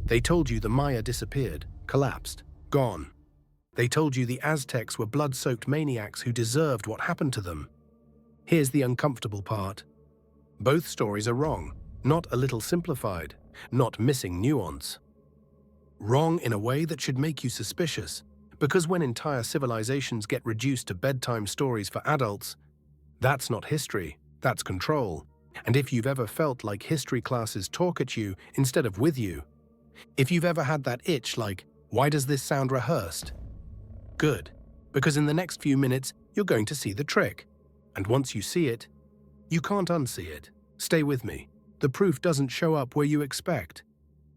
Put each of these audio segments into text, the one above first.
They told you the Maya disappeared, collapsed, gone. They told you the Aztecs were blood-soaked maniacs who deserved what happened to them. Here's the uncomfortable part. Both stories are wrong, not a little simplified, not missing nuance. Wrong in a way that should make you suspicious, because when entire civilizations get reduced to bedtime stories for adults, that's not history, that's control. And if you've ever felt like history classes talk at you instead of with you, if you've ever had that itch like, why does this sound rehearsed? Good, because in the next few minutes, you're going to see the trick. And once you see it, you can't unsee it. Stay with me. The proof doesn't show up where you expect.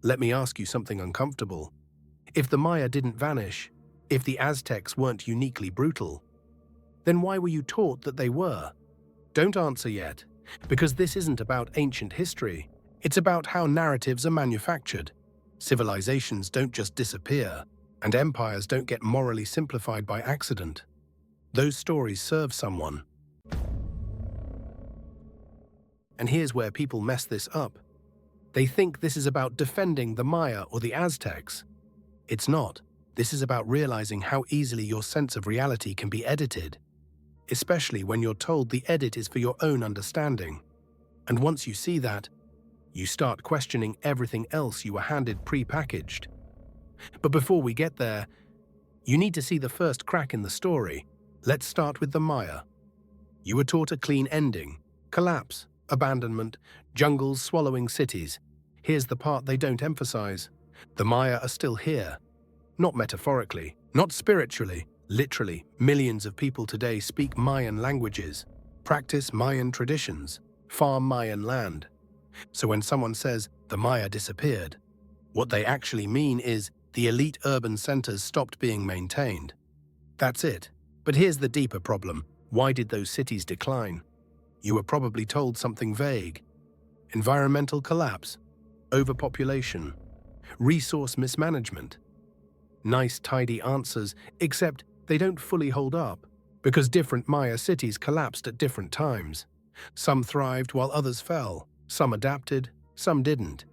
Let me ask you something uncomfortable. If the Maya didn't vanish, if the Aztecs weren't uniquely brutal, then why were you taught that they were? Don't answer yet, because this isn't about ancient history. It's about how narratives are manufactured. Civilizations don't just disappear, and empires don't get morally simplified by accident. Those stories serve someone. And here's where people mess this up. They think this is about defending the Maya or the Aztecs. It's not. This is about realizing how easily your sense of reality can be edited, especially when you're told the edit is for your own understanding. And once you see that, you start questioning everything else you were handed pre-packaged. But before we get there, you need to see the first crack in the story. Let's start with the Maya. You were taught a clean ending, collapse, abandonment, jungles swallowing cities. Here's the part they don't emphasize. The Maya are still here. Not metaphorically, not spiritually, literally. Millions of people today speak Mayan languages, practice Mayan traditions, farm Mayan land. So when someone says the Maya disappeared, what they actually mean is the elite urban centers stopped being maintained. That's it. But here's the deeper problem. Why did those cities decline? You were probably told something vague. Environmental collapse, overpopulation, resource mismanagement. Nice, tidy answers, except they don't fully hold up, because different Maya cities collapsed at different times. Some thrived while others fell. Some adapted, some didn't.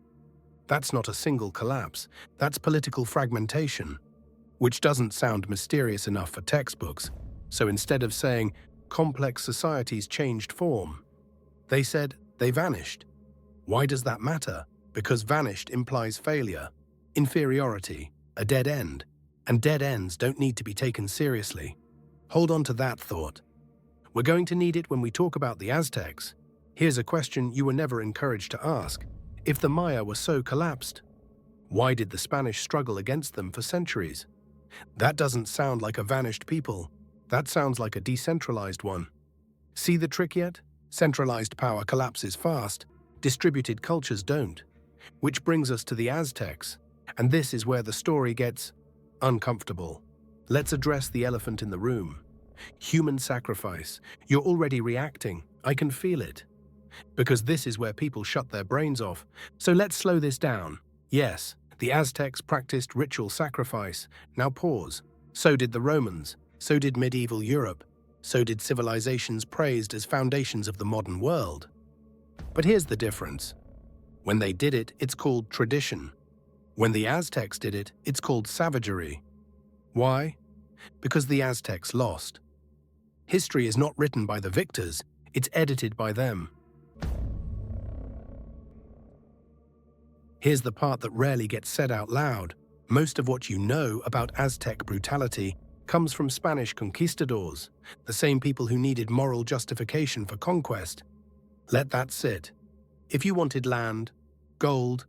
That's not a single collapse. That's political fragmentation, which doesn't sound mysterious enough for textbooks. So instead of saying, complex societies changed form, they said they vanished. Why does that matter? Because vanished implies failure, inferiority, a dead end, and dead ends don't need to be taken seriously. Hold on to that thought. We're going to need it when we talk about the Aztecs. Here's a question you were never encouraged to ask. If the Maya were so collapsed, why did the Spanish struggle against them for centuries? That doesn't sound like a vanished people. That sounds like a decentralized one. See the trick yet? Centralized power collapses fast, distributed cultures don't. Which brings us to the Aztecs. And this is where the story gets uncomfortable. Let's address the elephant in the room. Human sacrifice. You're already reacting. I can feel it. Because this is where people shut their brains off. So let's slow this down. Yes, the Aztecs practiced ritual sacrifice. Now pause. So did the Romans. So did medieval Europe. So did civilizations praised as foundations of the modern world. But here's the difference. When they did it, it's called tradition. When the Aztecs did it, it's called savagery. Why? Because the Aztecs lost. History is not written by the victors, it's edited by them. Here's the part that rarely gets said out loud. Most of what you know about Aztec brutality comes from Spanish conquistadors, the same people who needed moral justification for conquest. Let that sit. If you wanted land, gold,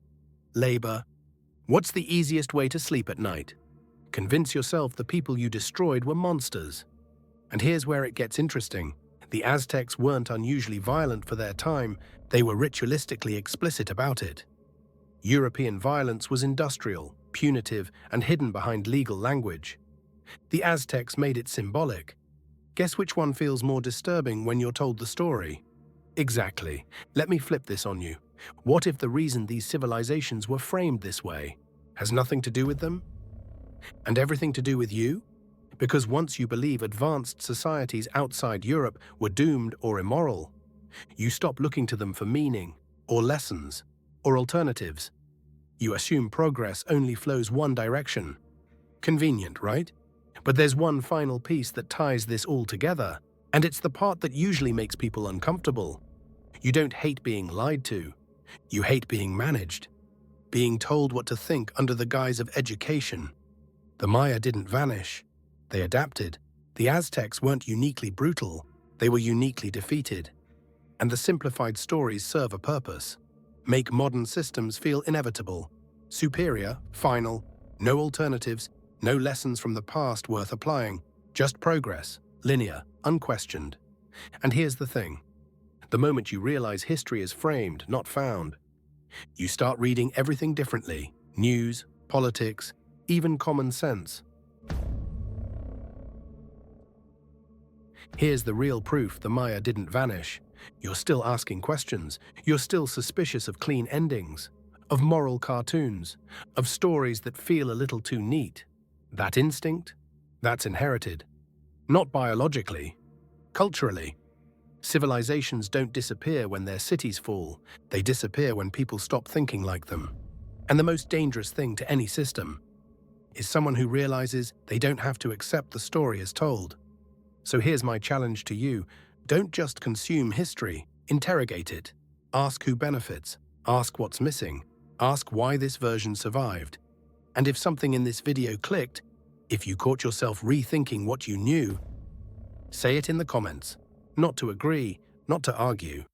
labor, what's the easiest way to sleep at night? Convince yourself the people you destroyed were monsters. And here's where it gets interesting. The Aztecs weren't unusually violent for their time, they were ritualistically explicit about it. European violence was industrial, punitive, and hidden behind legal language. The Aztecs made it symbolic. Guess which one feels more disturbing when you're told the story? Exactly. Let me flip this on you. What if the reason these civilizations were framed this way has nothing to do with them? And everything to do with you? Because once you believe advanced societies outside Europe were doomed or immoral, you stop looking to them for meaning, or lessons, or alternatives. You assume progress only flows one direction. Convenient, right? But there's one final piece that ties this all together, and it's the part that usually makes people uncomfortable. You don't hate being lied to. You hate being managed, being told what to think under the guise of education. The Maya didn't vanish. They adapted. The Aztecs weren't uniquely brutal. They were uniquely defeated. And the simplified stories serve a purpose. Make modern systems feel inevitable, superior, final, no alternatives, no lessons from the past worth applying, just progress, linear, unquestioned. And here's the thing. The moment you realize history is framed, not found, you start reading everything differently: news, politics, even common sense. Here's the real proof the Maya didn't vanish. You're still asking questions. You're still suspicious of clean endings, of moral cartoons, of stories that feel a little too neat. That instinct? That's inherited. Not biologically, culturally. Civilizations don't disappear when their cities fall. They disappear when people stop thinking like them. And the most dangerous thing to any system is someone who realizes they don't have to accept the story as told. So here's my challenge to you. Don't just consume history, interrogate it. Ask who benefits, ask what's missing, ask why this version survived. And if something in this video clicked, if you caught yourself rethinking what you knew, say it in the comments. Not to agree, not to argue,